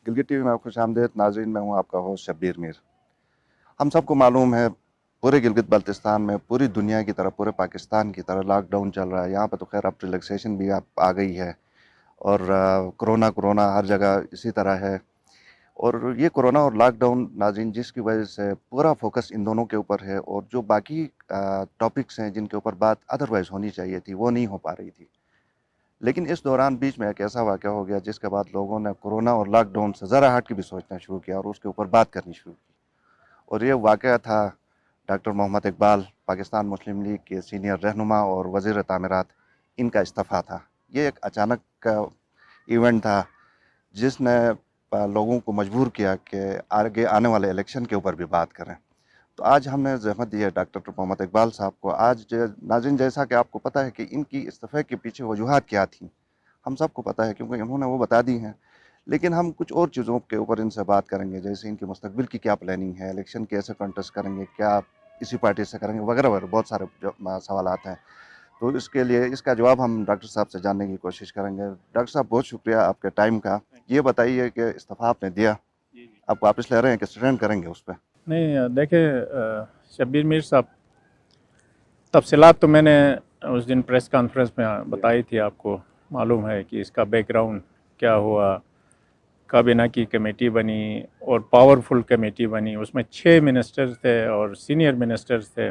Gilgit TV में खुश आमदेद नाजरीन। मैं हूं आपका होस्ट शब्बीर मीर। हम सबको मालूम है पूरे गिलगित बल्तिस्तान में पूरी दुनिया की तरह पूरे पाकिस्तान की तरह लॉकडाउन चल रहा है। यहाँ पर तो खैर अब रिलैक्सेशन भी आ गई है और कोरोना कोरोना हर जगह इसी तरह है। और ये कोरोना और लॉकडाउन नाज़रीन जिसकी वजह से पूरा फोकस इन दोनों के ऊपर है और जो बाकी टॉपिक्स हैं जिनके ऊपर बात अदरवाइज़ होनी चाहिए थी वो नहीं हो पा रही थी। लेकिन इस दौरान बीच में एक ऐसा वाक़या हो गया जिसके बाद लोगों ने कोरोना और लॉकडाउन से ज़रा हट के भी सोचना शुरू किया और उसके ऊपर बात करनी शुरू की। और ये वाक़या था डॉक्टर मोहम्मद इकबाल, पाकिस्तान मुस्लिम लीग के सीनियर रहनुमा और वज़ीर तामीरात, इनका इस्तीफ़ा था। ये एक अचानक का इवेंट था जिसने लोगों को मजबूर किया कि आगे आने वाले इलेक्शन के ऊपर भी बात करें। तो आज हमने ज़हमत दी है डॉक्टर मोहम्मद इकबाल साहब को। आज नाज़रीन जैसा कि आपको पता है कि इनकी इस्तीफ़े के पीछे वजूहात क्या थी, हम सबको पता है क्योंकि इन्होंने वो बता दी हैं। लेकिन हम कुछ और चीज़ों के ऊपर इनसे बात करेंगे, जैसे इनकी मुस्तकबिल की क्या प्लानिंग है, इलेक्शन कैसे कंटेस्ट करेंगे, क्या इसी पार्टी से करेंगे, वगैरह वगैरह बहुत सारे सवालात हैं। तो इसके लिए इसका जवाब हम डॉक्टर साहब से जानने की कोशिश करेंगे। डॉक्टर साहब बहुत शुक्रिया आपके टाइम का। ये बताइए कि इस्तीफ़ा आपने दिया, आप वापस ले रहे हैं कि स्टैंड करेंगे उस पर? नहीं, देखिए शब्बीर मीर साहब, तफसीलात तो मैंने उस दिन प्रेस कॉन्फ्रेंस में बताई थी। आपको मालूम है कि इसका बैकग्राउंड क्या हुआ। काबीना की कमेटी बनी और पावरफुल कमेटी बनी, उसमें 6 मिनिस्टर्स थे और सीनियर मिनिस्टर्स थे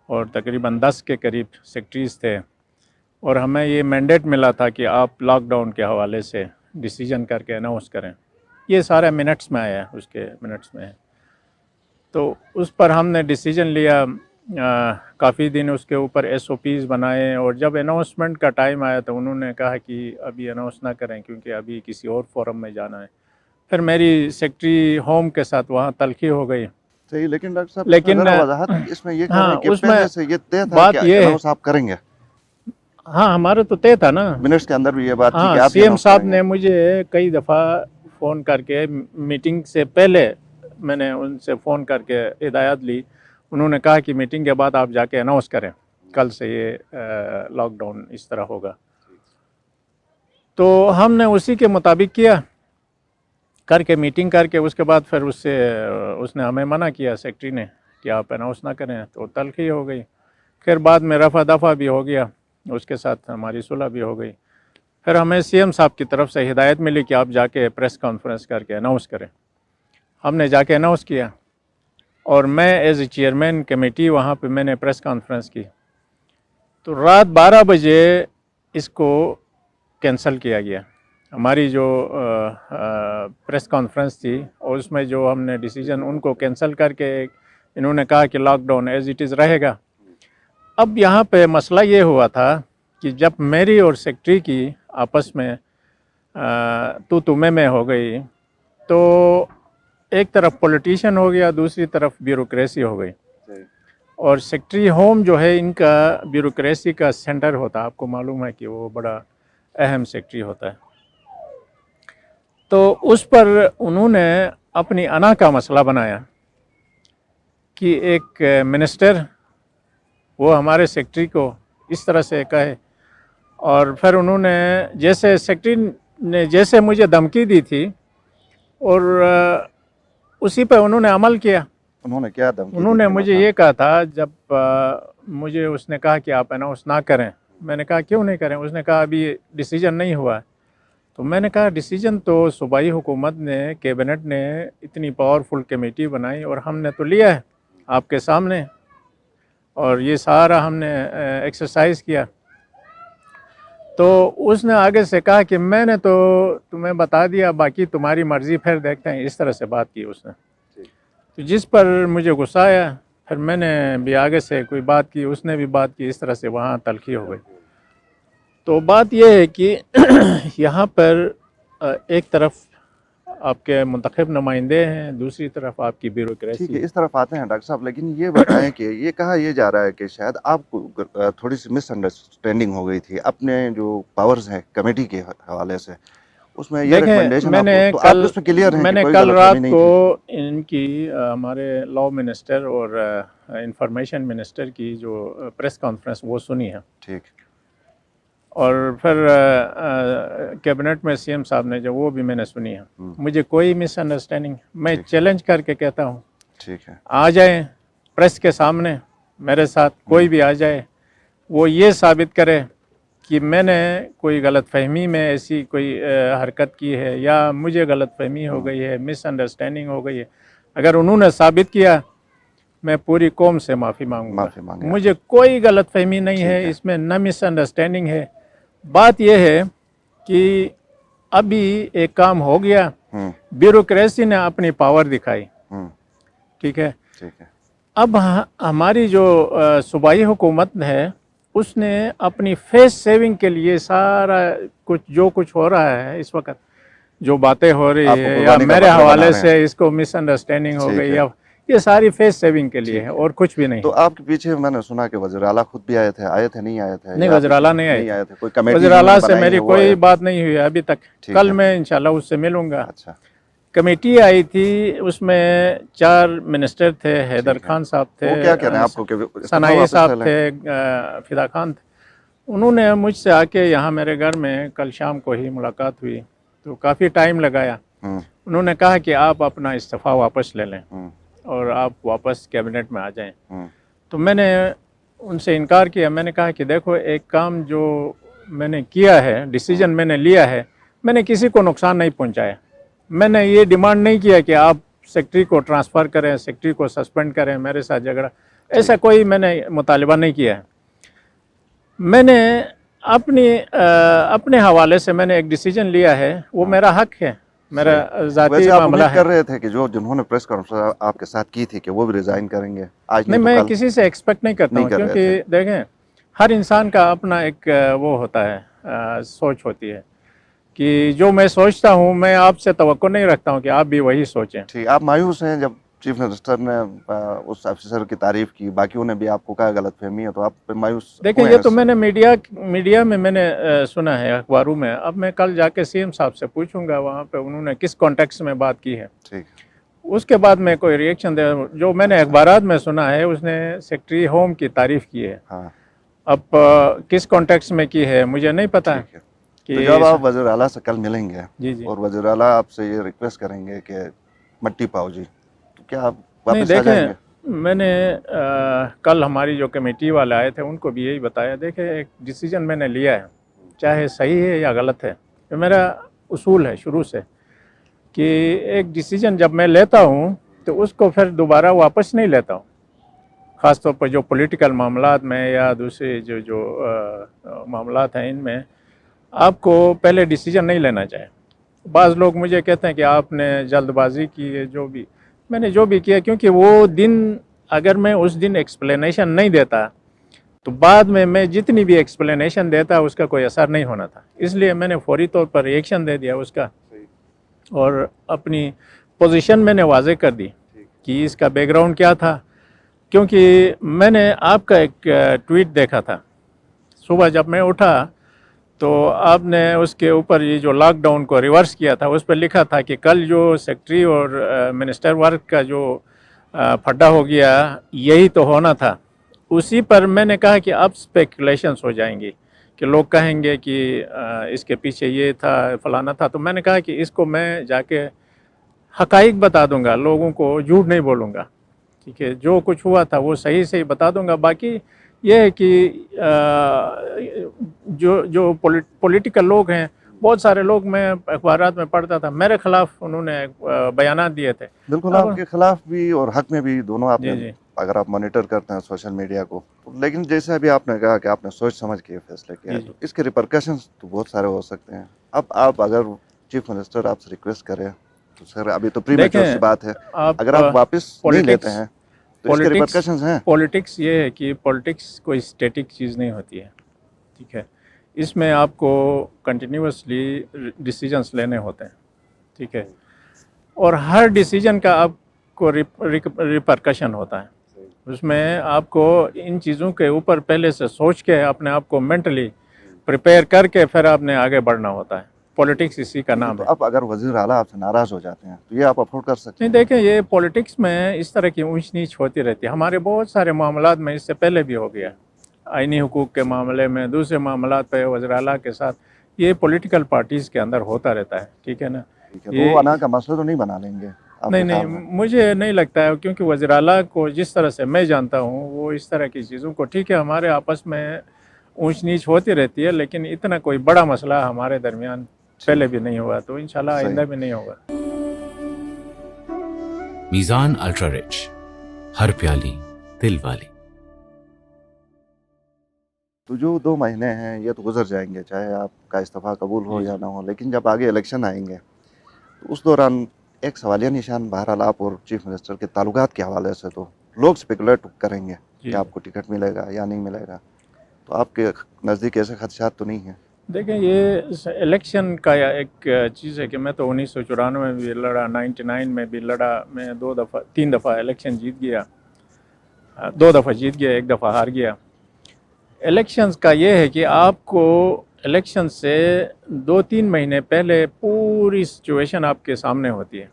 और तकरीबन 10 के करीब सेक्रेटरीज थे। और हमें ये मैंडेट मिला था कि आप लॉकडाउन के हवाले से डिसीजन करके अनाउंस करें। ये सारे मिनट्स में आया है, उसके मिनट्स में है। तो उस पर हमने डिसीजन लिया। काफ़ी दिन उसके ऊपर SOPs बनाए और जब अनाउंसमेंट का टाइम आया तो उन्होंने कहा कि अभी अनाउंस ना करें क्योंकि अभी किसी और फोरम में जाना है। फिर मेरी सेक्रेटरी होम के साथ वहाँ तलखी हो गई। सही, लेकिन डॉक्टर साहब इसमें लेकिन ज़रा वजाहत इसमें ये कर रहे हाँ, हैं कि उसमें पहले से ये तय था कि बात ये है, अनाउंस आप करेंगे। हाँ हमारा तो तय था ना। मिनट्स के अंदर भी ये बात थी कि हाँ, आप ही CM अनाउंस साहब करेंगे। ने मुझे कई दफ़ा फ़ोन करके, मीटिंग से पहले मैंने उनसे फ़ोन करके हिदायत ली। उन्होंने कहा कि मीटिंग के बाद आप जाके अनाउंस करें, कल से ये लॉकडाउन इस तरह होगा। तो हमने उसी के मुताबिक किया, करके मीटिंग करके उसके बाद फिर उसने हमें मना किया, सेक्रेटरी ने, कि आप अनाउंस ना करें। तो तलखी हो गई। फिर बाद में रफ़ा दफ़ा भी हो गया, उसके साथ हमारी सुलह भी हो गई। फिर हमें CM साहब की तरफ से हिदायत मिली कि आप जाके प्रेस कॉन्फ्रेंस करके अनाउंस करें। हमने जाके अनाउंस किया और मैं एज ए चेयरमैन कमेटी वहाँ पे मैंने प्रेस कॉन्फ्रेंस की। तो रात 12 बजे इसको कैंसिल किया गया। हमारी जो प्रेस कॉन्फ्रेंस थी और उसमें जो हमने डिसीजन उनको कैंसिल करके इन्होंने कहा कि लॉकडाउन एज इट इज़ रहेगा। अब यहाँ पे मसला ये हुआ था कि जब मेरी और सेक्रेटरी की आपस में तू में हो गई, तो एक तरफ पॉलिटिशियन हो गया, दूसरी तरफ ब्यूरोक्रेसी हो गई। और सेक्रेटरी होम जो है इनका ब्यूरोक्रेसी का सेंटर होता है, आपको मालूम है कि वो बड़ा अहम सेक्रेटरी होता है। तो उस पर उन्होंने अपनी अना का मसला बनाया कि एक मिनिस्टर वो हमारे सेक्रेटरी को इस तरह से कहे। और फिर उन्होंने जैसे सेक्रेटरी ने जैसे मुझे धमकी दी थी और उसी पे उन्होंने अमल किया। उन्होंने क्या धमकी दी उन्होंने थी मुझे मसलन? ये कहा था, जब मुझे उसने कहा कि आप अनाउंस ना करें। मैंने कहा क्यों नहीं करें? उसने कहा अभी डिसीजन नहीं हुआ है। तो मैंने कहा डिसीजन तो सूबाई हुकूमत ने, कैबिनेट ने इतनी पावरफुल कमेटी बनाई और हमने तो लिया है आपके सामने, और ये सारा हमने एक्सरसाइज किया। तो उसने आगे से कहा कि मैंने तो तुम्हें बता दिया, बाकी तुम्हारी मर्ज़ी, फिर देखते हैं। इस तरह से बात की उसने। तो जिस पर मुझे गुस्सा आया, फिर मैंने भी आगे से कोई बात की, उसने भी बात की, इस तरह से वहाँ तलखी हो गई। तो बात यह है कि यहाँ पर एक तरफ आपके मुंतखब नुमाइंदे हैं, दूसरी तरफ आपकी ठीक ब्यूरोक्रेसी है, है। इस तरफ आते हैं डॉक्टर साहब, लेकिन ये बताएं कि ये कहा ये जा रहा है कि शायद आपको थोड़ी सी मिसअंडरस्टैंडिंग हो गई थी अपने जो पावर्स हैं कमेटी के हवाले से, उसमें ये देखें, रिकमेंडेशन आपको, तो आप उस पर क्लियर हैं कि कोई कल गलतफहमी रात नहीं को थी? इनकी हमारे लॉ मिनिस्टर और इंफॉर्मेशन मिनिस्टर की जो प्रेस कॉन्फ्रेंस वो सुनी है। ठीक। اور پھر کیبنٹ میں سی ایم صاحب نے جو وہ بھی میں نے سنی ہے. مجھے کوئی مس انڈرسٹینڈنگ، میں چیلنج کر کے کہتا ہوں ٹھیک ہے. آ جائیں پریس کے سامنے میرے ساتھ، کوئی بھی آ جائے وہ یہ ثابت کرے کہ میں نے کوئی غلط فہمی میں ایسی کوئی حرکت کی ہے یا مجھے غلط فہمی ہو گئی ہے، مس انڈرسٹینڈنگ ہو گئی ہے. اگر انہوں نے ثابت کیا میں پوری قوم سے معافی مانگوں گا. معافی مانگے. مجھے کوئی غلط فہمی نہیں ہے اس میں، نہ مس انڈرسٹینڈنگ ہے. بات یہ ہے کہ ابھی ایک کام ہو گیا، بیوروکریسی نے اپنی پاور دکھائی، ٹھیک ہے. ٹھیک ہے. اب ہماری جو صوبائی حکومت ہے اس نے اپنی فیس سیونگ کے لیے سارا کچھ جو کچھ ہو رہا ہے اس وقت، جو باتیں ہو رہی ہے یا میرے حوالے سے اس کو مس انڈرسٹینڈنگ ہو گئی، یا یہ ساری فیس سیونگ کے لیے ہے اور کچھ بھی نہیں. تو آپ کے پیچھے میں نے سنا کہ وزیر اعلیٰ خود بھی آئے تھے نہیں آئے تھے؟ نہیں، وزیر اعلیٰ نہیں آئے تھے. کوئی کمیٹی وزیر اعلیٰ سے میری کوئی بات نہیں ہوئی ابھی تک. کل میں انشاءاللہ اس سے ملوں گا. اچھا. کمیٹی آئی تھی، اس میں 4 منسٹر تھے، حیدر خان صاحب تھے، وہ کیا کہہ رہے ہیں آپ کو کہ ثنائی صاحب تھے، فدا خان تھے. انہوں نے مجھ سے آ کے یہاں میرے گھر میں کل شام کو ہی ملاقات ہوئی تو کافی ٹائم لگایا. انہوں نے کہا کہ آپ اپنا استعفیٰ واپس لے لیں اور آپ واپس کیبنٹ میں آ جائیں. تو میں نے ان سے انکار کیا. میں نے کہا کہ دیکھو، ایک کام جو میں نے کیا ہے، ڈیسیجن میں نے لیا ہے، میں نے کسی کو نقصان نہیں پہنچایا. میں نے یہ ڈیمانڈ نہیں کیا کہ آپ سیکٹری کو ٹرانسفر کریں، سیکٹری کو سسپینڈ کریں، میرے ساتھ جھگڑا، ایسا کوئی میں نے مطالبہ نہیں کیا ہے. میں نے اپنے حوالے سے میں نے ایک ڈیسیجن لیا ہے، وہ میرا حق ہے، میرا ذاتی معاملہ ہے. کر رہے تھے کہ جنہوں نے پریس کانفرنس آپ کے ساتھ کی تھی کہ وہ بھی ریزائن کریں گے آج؟ نہیں، میں کسی سے ایکسپیکٹ نہیں کرتا ہوں، کیونکہ دیکھیں ہر انسان کا اپنا ایک وہ ہوتا ہے، سوچ ہوتی ہے کہ جو میں سوچتا ہوں میں آپ سے توقع نہیں رکھتا ہوں کہ آپ بھی وہی سوچیں. ٹھیک. آپ مایوس ہیں جب چیف منسٹر نے اس افسر کی تعریف کی، باقیوں نے بھی آپ کو کہا غلط فہمی ہے، تو آپ مایوس؟ دیکھیں یہ تو میں نے میڈیا میں نے سنا ہے، اخباروں میں. اب میں کل جا کے سی ایم صاحب سے پوچھوں گا وہاں پہ انہوں نے کس کانٹیکس میں بات کی ہے. ٹھیک. اس کے بعد میں کوئی ریئیکشن دے. جو میں نے اخبارات میں سنا ہے اس نے سیکٹری ہوم کی تعریف کی ہے. اب کس کانٹیکس میں کی ہے مجھے نہیں پتا. تو جب آپ وزیر اعلیٰ سے کل ملیں گے جی اور وزیر اعلیٰ آپ سے یہ ریکویسٹ کریں گے کہ مٹی پاؤ جی، تو کیا آپ واپس آ جائیں گے؟ میں نے کل ہماری جو کمیٹی والے آئے تھے ان کو بھی یہی بتایا. دیکھیں ایک ڈیسیجن میں نے لیا ہے، چاہے صحیح ہے یا غلط ہے، یہ میرا اصول ہے شروع سے کہ ایک ڈیسیجن جب میں لیتا ہوں تو اس کو پھر دوبارہ واپس نہیں لیتا ہوں. خاص طور پر جو پولیٹیکل معاملات میں یا دوسرے جو معاملات ہیں ان میں آپ کو پہلے ڈیسیجن نہیں لینا چاہیے. بعض لوگ مجھے کہتے ہیں کہ آپ نے جلد بازی کی ہے. جو بھی میں نے جو بھی کیا، کیونکہ وہ دن اگر میں اس دن ایکسپلینیشن نہیں دیتا تو بعد میں جتنی بھی ایکسپلینیشن دیتا اس کا کوئی اثر نہیں ہونا تھا. اس لیے میں نے فوری طور پر ریئیکشن دے دیا اس کا اور اپنی پوزیشن میں نے واضح کر دی کہ اس کا بیک گراؤنڈ کیا تھا. کیونکہ میں نے آپ کا ایک ٹویٹ دیکھا تھا صبح جب میں اٹھا تو آپ نے اس کے اوپر یہ جو لاک ڈاؤن کو ریورس کیا تھا اس پہ لکھا تھا کہ کل جو سیکٹری اور منسٹر ورک کا جو پھڈا ہو گیا یہی تو ہونا تھا. اسی پر میں نے کہا کہ اب اسپیکولیشنس ہو جائیں گی کہ لوگ کہیں گے کہ اس کے پیچھے یہ تھا فلانا تھا. تو میں نے کہا کہ اس کو میں جا کے حقائق بتا دوں گا، لوگوں کو جھوٹ نہیں بولوں گا. ٹھیک ہے، جو کچھ ہوا تھا وہ صحیح صحیح بتا دوں گا. باقی یہ ہے کہ جو پولیٹیکل لوگ ہیں، بہت سارے لوگ میں اخبارات میں پڑھتا تھا میرے خلاف انہوں نے بیانات دیے تھے. بالکل آپ کے خلاف بھی اور حق میں بھی دونوں. آپ نے اگر آپ مانیٹر کرتے ہیں سوشل میڈیا کو، لیکن جیسے ابھی آپ نے کہا کہ آپ نے سوچ سمجھ کے فیصلہ کیا ہے، تو اس کے ریپرکشنز تو بہت سارے ہو سکتے ہیں. اب آپ اگر چیف منسٹر آپ سے ریکویسٹ کرے تو سر ابھی تو پری میچور سی بات ہے، اگر آپ واپس نہیں لیتے ہیں تو اس کے ریپرکشنز ہیں. پولیٹکس یہ ہے کہ پولیٹکس کوئی اسٹیٹک چیز نہیں ہوتی ہے. ٹھیک ہے، اس میں آپ کو کنٹینیوسلی ڈیسیجنس لینے ہوتے ہیں. ٹھیک ہے، اور ہر ڈیسیجن کا آپ کو ریپرکشن ہوتا ہے. اس میں آپ کو ان چیزوں کے اوپر پہلے سے سوچ کے اپنے آپ کو مینٹلی پریپیئر کر کے پھر آپ نے آگے بڑھنا ہوتا ہے. پولیٹکس اسی کا نام ہے. اب اگر وزیر اعلیٰ آپ سے ناراض ہو جاتے ہیں تو یہ آپ افورڈ کر سکتے ہیں؟ نہیں، دیکھیں یہ پولیٹکس میں اس طرح کی اونچ نیچ ہوتی رہتی ہے. ہمارے بہت سارے معاملات میں اس سے پہلے بھی ہو گیا. आइनी हुकूक के मामले में, दूसरे मामलात पे वज़ीर आला के साथ, ये पॉलिटिकल पार्टीज़ के अंदर होता रहता है, ठीक है ना। ठीक है, तो वो अना का मसला तो नहीं बना लेंगे आपके नहीं नहीं, ख्याल में? मुझे नहीं लगता है, क्योंकि वज़ीर आला को जिस तरह से मैं जानता हूँ वो इस तरह की चीज़ों को, ठीक है हमारे आपस में ऊंच नीच होती रहती है, लेकिन इतना कोई बड़ा मसला हमारे दरमियान पहले भी नहीं हुआ, तो इंशाल्लाह सही। आइंदा भी नहीं होगा। मीज़ान अल्ट्रा रिच, हर प्याली दिल वाली। तो जो 2 महीने हैं ये तो गुजर जाएंगे, चाहे आपका इस्तीफ़ा कबूल हो जी, या ना हो, लेकिन जब आगे इलेक्शन आएंगे तो उस दौरान एक सवालिया निशान बहरहाल आप और चीफ मिनिस्टर के ताल्लुकात के हवाले से तो लोग स्पेकुलेट करेंगे कि जी। आपको टिकट मिलेगा या नहीं मिलेगा, तो आपके नज़दीक ऐसे खदशात तो नहीं हैं? देखें, ये इलेक्शन का या एक चीज़ है कि मैं तो 1994 में भी लड़ा, 99 में भी लड़ा, मैं 3 दफ़ा इलेक्शन जीत गया, 2 दफ़ा जीत गया, 1 दफ़ा हार गया। इलेक्शंस का ये है कि आपको इलेक्शन से 2-3 महीने पहले पूरी सिचुएशन आपके सामने होती है।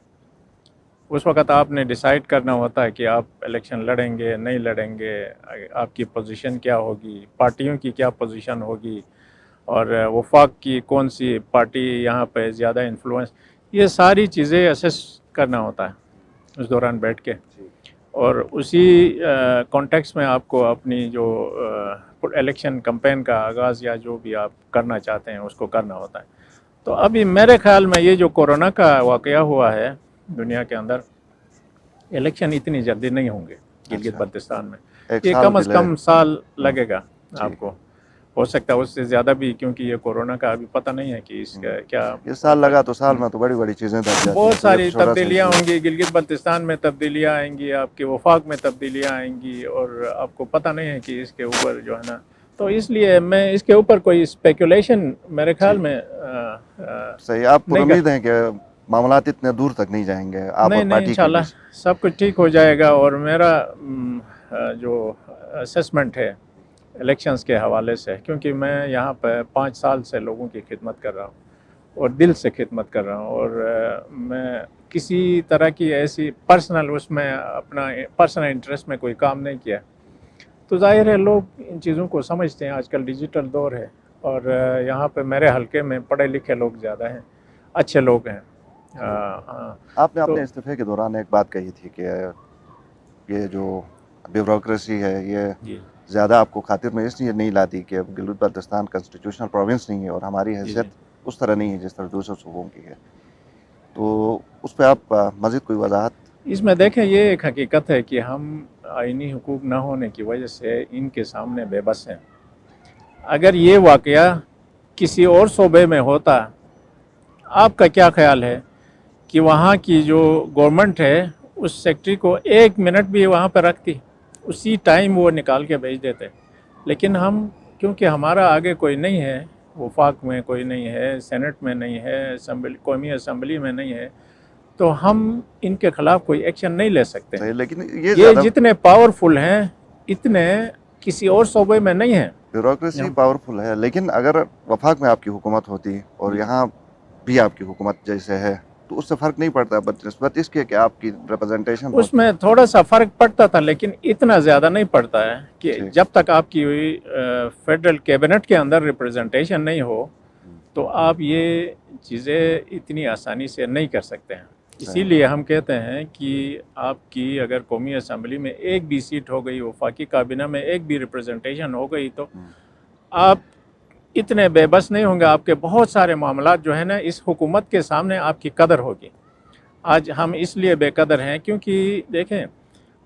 उस वक़्त आपने डिसाइड करना होता है कि आप इलेक्शन लड़ेंगे, नहीं लड़ेंगे, आपकी पोजीशन क्या होगी, पार्टियों की क्या पोजीशन होगी, और वफाक की कौन सी पार्टी यहाँ पे ज़्यादा इन्फ्लुएंस, ये सारी चीज़ें असेस करना होता है उस दौरान बैठ के। और उसी कॉन्टेक्स्ट में आपको अपनी जो इलेक्शन कैंपेन का आगाज़ या जो भी आप करना चाहते हैं उसको करना होता है। तो अभी मेरे ख्याल में ये जो कोरोना का वाक़या हुआ है दुनिया के अंदर, इलेक्शन इतनी जल्दी नहीं होंगे गिलगित बल्तिस्तान में, एक ये साल कम से डिले। कम साल लगेगा आपको, हो सकता है उससे ज़्यादा भी, क्योंकि ये कोरोना का अभी पता नहीं है कि इसका क्या। ये साल लगा तो साल में तो बड़ी बड़ी चीज़ें दब जाती हैं, बहुत तो ये सारी तो छोटा सा तब्दीलियाँ issue है। होंगी, गिलगित बल्तिस्तान में तब्दीलियाँ आएंगी, आपके वफाक में तब्दीलियाँ आएंगी, और आपको पता नहीं है कि इसके ऊपर जो है ना, तो इसलिए मैं इसके ऊपर कोई स्पेकुलेशन मेरे ख्याल में सही, आप नहीं उम्मीद हैं कि मामलात इतने दूर तक नहीं जाएंगे आप नहीं और नहीं, पार्टी के इंशाल्लाह बीच? सब कुछ ठीक हो जाएगा। और मेरा जो असेसमेंट है इलेक्शंस के हवाले से, क्योंकि मैं यहाँ पर 5 साल से लोगों की खिदमत कर रहा हूँ और दिल से खिदमत कर रहा हूँ, और मैं किसी तरह की ऐसी पर्सनल उसमें अपना पर्सनल इंटरेस्ट में कोई काम नहीं किया, तो जाहिर है लोग इन चीज़ों को समझते हैं। आजकल डिजिटल दौर है, और यहाँ पे मेरे हलके में पढ़े लिखे लोग ज़्यादा हैं, अच्छे लोग हैं। हाँ, आपने तो अपने इस्तीफे के दौरान एक बात कही थी कि ये जो ब्यूरोक्रेसी है ये जी ज़्यादा आपको खातिर में इसलिए नहीं लाती कि अब गिलगित बल्तिस्तान कॉन्स्टिट्यूशनल प्रोविंस नहीं है और हमारी जी हैसियत जी। उस तरह नहीं है जिस तरह दूसरे सूबों की है, तो उस पर आप मज़ीद कोई वजाहत? इसमें देखें, ये एक हकीकत है कि हम आइनी हुकूक न होने की वजह से इनके सामने बेबस हैं। अगर ये वाक़या किसी और सूबे में होता, आपका क्या ख्याल है कि वहाँ की जो गवर्नमेंट है उस सेक्रेटरी को 1 मिनट भी वहाँ पर रखती, उसी टाइम वो निकाल के भेज देते। लेकिन हम, क्योंकि हमारा आगे कोई नहीं है, वफाक में कोई नहीं है, सेनेट में नहीं है, कौमी असम्बली में नहीं है, तो हम इनके खिलाफ कोई एक्शन नहीं ले सकते। सही, लेकिन ये ज़्यादा जितने पावरफुल हैं इतने किसी और सूबे में नहीं हैं। ब्यूरोक्रेसी पावरफुल है, लेकिन अगर वफाक में आपकी हुकूमत होती और यहाँ भी आपकी हुकूमत जैसे है तो उससे फ़र्क नहीं पड़ता, बनिस्बत इसके कि आपकी रिप्रेजेंटेशन होती। उसमें थोड़ा सा फ़र्क पड़ता था, लेकिन इतना ज़्यादा नहीं पड़ता है कि ठीक। जब तक आपकी फेडरल कैबिनेट के अंदर रिप्रेजेंटेशन नहीं हो तो आप ये चीज़ें इतनी आसानी से नहीं कर सकते हैं। इसीलिए हम कहते हैं कि आपकी अगर कौमी असम्बली में एक भी सीट हो गई, वफाकी काबीना में एक भी रिप्रेजेंटेशन हो गई, तो आप इतने बेबस नहीं होंगे। आपके बहुत सारे मामलात जो है ना, इस हुकूमत के सामने आपकी कदर होगी। आज हम इसलिए बेकदर हैं क्योंकि देखें,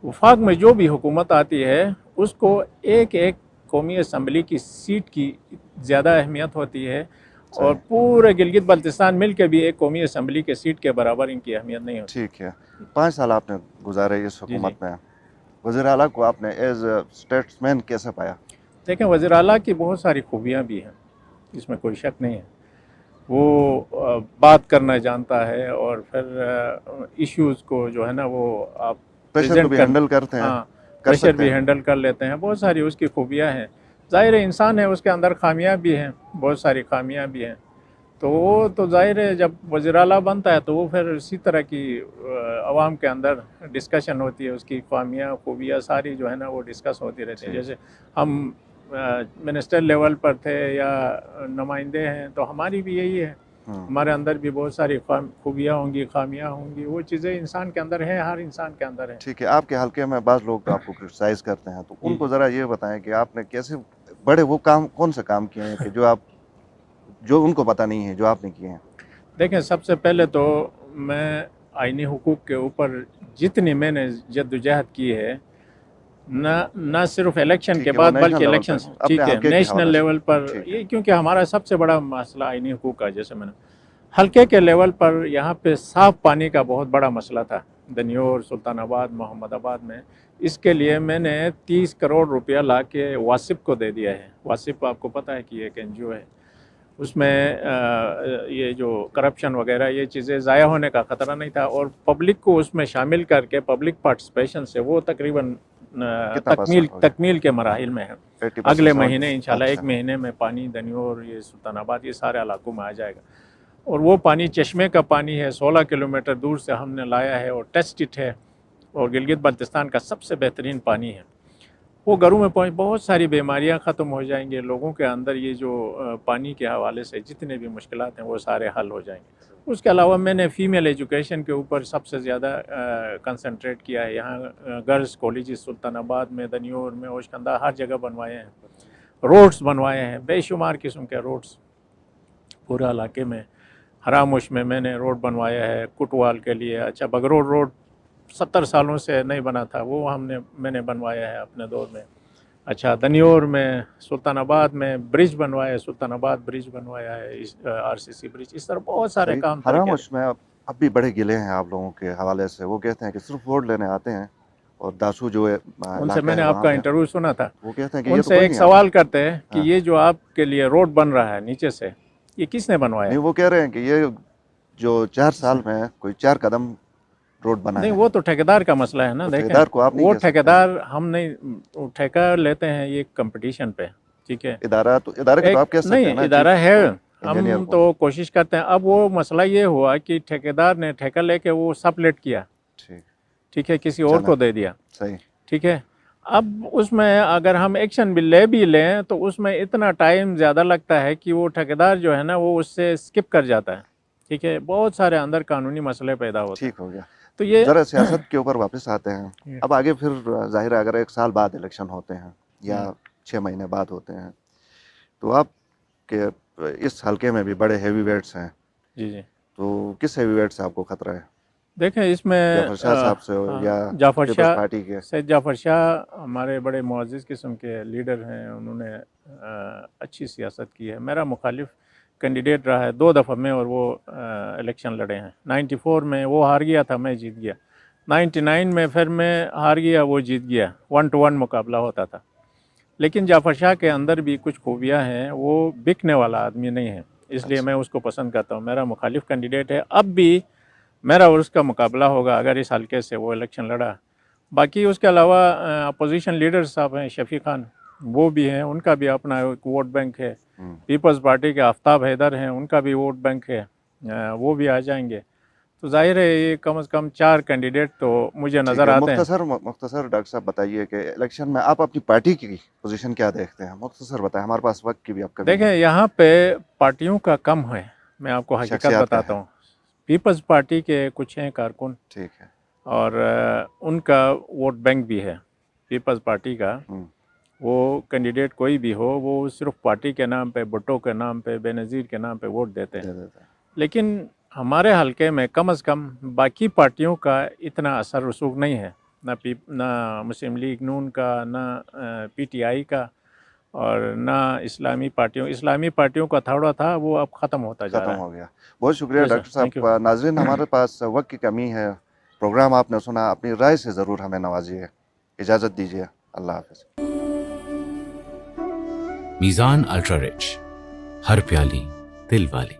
वफाक में जो भी हुकूमत आती है उसको एक एक कौमी असम्बली की सीट की ज़्यादा अहमियत होती है, और पूरे गिलगित बल्तिस्तान मिल के भी एक कौमी असम्बली के सीट के बराबर इनकी अहमियत नहीं होती। ठीक है, 5 साल आपने गुजारे इस जी हुकूमत में, वज़ीर आला को आपने एज स्टेट्समैन कैसे पाया? देखें, वज़ीर आला की बहुत सारी खूबियाँ भी हैं, इसमें कोई शक नहीं है। वो बात करना जानता है, और फिर इश्यूज़ को जो है ना वो आप प्रेशर को भी हैंडल करते हैं, हाँ, कर प्रेशर सकते भी हैं। हैंडल कर लेते हैं। बहुत सारी उसकी खूबियाँ हैं। ज़ाहिर है इंसान है, उसके अंदर खामियां भी हैं, बहुत सारी खामियां भी हैं। तो वो तो ज़ाहिर है जब वज़ीर आला बनता है तो वो फिर इसी तरह की आवाम के अंदर डिस्कशन होती है, उसकी खामियां खूबियाँ सारी जो है ना वो डिस्कस होती रहती है। जैसे हम मिनिस्टर लेवल पर थे या नुमाइंदे हैं, तो हमारी भी यही है, हमारे अंदर भी बहुत सारी खूबियाँ होंगी, खामियाँ होंगी, वो चीज़ें इंसान के अंदर हैं, हर इंसान के अंदर है। ठीक है, आपके हल्के में बाज़ लोग आपको क्रिटिसाइज करते हैं, तो जी, उनको ज़रा ये बताएं कि आपने कैसे बड़े वो काम कौन से काम किए हैं कि जो उनको पता नहीं है, जो आपने किए हैं? देखें, सबसे पहले तो मैं आईनी हुकूक के ऊपर जितनी मैंने जद्दोजहद की है, न सिर्फ इलेक्शन ठीक के है, वो बाद नेशनल बल्कि लेवल इलेक्शन, पर अपने ठीक है, हल्के के नेशनल हवाले से। लेवल पर ठीक है। ये, क्योंकि हमारा सबसे बड़ा मसला आईनी हुकूक का, जैसे मैंने हल्के के लेवल पर यहाँ पे साफ पानी का बहुत बड़ा मसला था, दनियोर, सुल्तानाबाद, मोहम्मदाबाद में। इसके लिए मैंने 30 करोड़ रुपया ला के वासिफ को दे दिया है। वासिफ आपको पता है कि एक एनजीओ है, उसमें ये जो करप्शन वगैरह ये चीज़ें ज़ाया होने का ख़तरा नहीं था, और पब्लिक को उसमें शामिल करके पब्लिक पार्टिसिपेशन से वो तकरीबन कितना परसेंट हो गया? तकमील के मराहिल में है। 80%, अगले 70? महीने इंशाल्लाह एक अच्छा। महीने में पानी दनियोर, ये सुल्तानाबाद, ये सारे इलाकों में आ जाएगा। और वो पानी चश्मे का पानी है, 16 किलोमीटर दूर से हमने लाया है और टेस्टेड है, और गिलगित बल्तिस्तान का सबसे बेहतरीन पानी है। वो घरों में पहुँच, बहुत सारी बीमारियां ख़त्म हो जाएंगी, लोगों के अंदर ये जो पानी के हवाले से जितने भी मुश्किलात हैं वो सारे हल हो जाएंगे। उसके अलावा मैंने फ़ीमेल एजुकेशन के ऊपर सबसे ज़्यादा कंसंट्रेट किया है। यहाँ गर्ल्स कॉलेजेस सुल्तानाबाद में, दनियोर में, ओशकंदा, हर जगह बनवाए हैं, रोड्स बनवाए हैं, बेशुमार किस्म के रोड्स पूरे इलाके में। हरामुश में मैंने रोड बनवाया है कुटवाल के लिए। अच्छा, बगरोड रोड 70 सालों से नहीं बना था, वो मैंने बनवाया है अपने दौर में। अच्छा, दनियोर में, सुल्तानाबाद में ब्रिज बनवाया है, सुल्तानाबाद ब्रिज बनवाया है, आरसीसी ब्रिज, इस तरह बहुत सारे सही। काम हरामुश में अब भी बड़े गिले हैं आप लोगों के हवाले से। वो कहते हैं कि सिर्फ वोट लेने आते हैं, और दासू जो है उनसे इलाका मैंने है वहाँ आपका पे, इंटरव्यू सुना था, वो कहते हैं कि ये तो उनसे कोई एक नहीं सवाल आता। करते हैं कि हाँ। ये जो आपके लिए रोड बन रहा है नीचे से, ये किसने बनवाया? नहीं, वो कह रहे हैं कि ये जो 4 साल में कोई 4 कदम रोड बना नहीं, है। वो तो ठेकेदार का मसला है ना। तो देखें, ठेकेदार को आप नहीं वो कह सकते हैं। ठेकेदार हम नहीं, वो ठेका लेते हैं ये कंपटीशन पे, ठीक है। इदारे को तो एक आप कह सकते नहीं, हैं ना, इदारा चीफ है, इंजीनियर हम को। तो कोशिश करते हैं। अब वो मसला ये हुआ कि ठेकेदार ने ठेका लेके वो सबलेट किया, ठीक ठीक है, किसी और चला। को दे दिया, सही। ठीक है। अब उसमें अगर हम एक्शन भी लें तो उसमें इतना टाइम ज़्यादा लगता है कि वो ठेकेदार जो है ना वो उससे स्किप कर जाता है, ठीक है। बहुत सारे अंदर कानूनी मसले पैदा होते हैं। ठीक हो गया। तो ये जरा सियासत के ऊपर वापस आते हैं। अब आगे फिर जाहिर है अगर 1 साल बाद इलेक्शन होते हैं या 6 महीने बाद होते हैं, तो आप के इस हल्के में भी बड़े हैवी वेट्स हैं, जी जी। तो किस हैवी वेट से आपको खतरा है? देखें, इसमें जाफर शाह साहब से हो या जाफर पीपल्स शाह, पार्टी के? सैयद जाफर शाह हमारे बड़े मुअज़्ज़िज़ किस्म के लीडर हैं, उन्होंने अच्छी सियासत की है। मेरा मुखालिफ कैंडिडेट रहा है 2 दफ़ा में, और वो इलेक्शन लड़े हैं। 94 में वो हार गया था, मैं जीत गया। 99 में फिर मैं हार गया, वो जीत गया। 1 to 1 मुकाबला होता था। लेकिन जाफर शाह के अंदर भी कुछ खूबियाँ हैं, वो बिकने वाला आदमी नहीं है, इसलिए मैं उसको पसंद करता हूँ। मेरा मुखालिफ कैंडिडेट है, अब भी मेरा और उसका मुकाबला होगा अगर इस हल्के से वो इलेक्शन लड़ा। बाकी उसके अलावा अपोजिशन लीडर साहब हैं, शफी खान, वो भी हैं, उनका भी अपना एक वोट बैंक है। पीपल्स पार्टी के आफ्ताब हैदर हैं, उनका भी वोट बैंक है, वो भी आ जाएंगे। तो जाहिर है ये कम से कम 4 कैंडिडेट तो मुझे नज़र आते हैं। मुख्तसर डॉक्टर साहब बताइए कि इलेक्शन में आप अपनी पार्टी की पोजीशन क्या देखते हैं? मुख्तसर बताएं, हमारे पास वक्त की भी आपका। देखें, यहाँ पे पार्टियों का कम है, मैं आपको हकीकत बताता हूँ। पीपल्स पार्टी के कुछ हैं कारकुन, ठीक है, और उनका वोट बैंक भी है पीपल्स पार्टी का। वो कैंडिडेट कोई भी हो, वो सिर्फ पार्टी के नाम पे, भुट्टो के नाम पे, बेनज़ीर के नाम पे वोट देते हैं। लेकिन हमारे हलके में कम से कम बाकी पार्टियों का इतना असर रसूख नहीं है, ना मुस्लिम लीग नून का, ना पीटीआई का, और ना इस्लामी पार्टियों का थोड़ा था, वो अब ख़त्म होता जा रहा है। हो गया। बहुत शुक्रिया डॉक्टर साहब। नाज़रीन, हमारे पास वक्त की कमी है, प्रोग्राम आपने सुना, अपनी राय से ज़रूर हमें नवाजिए। इजाज़त दीजिए, अल्लाह हाफ़िज़। मीज़ान अल्ट्रा रिच, हर प्याली दिल वाली।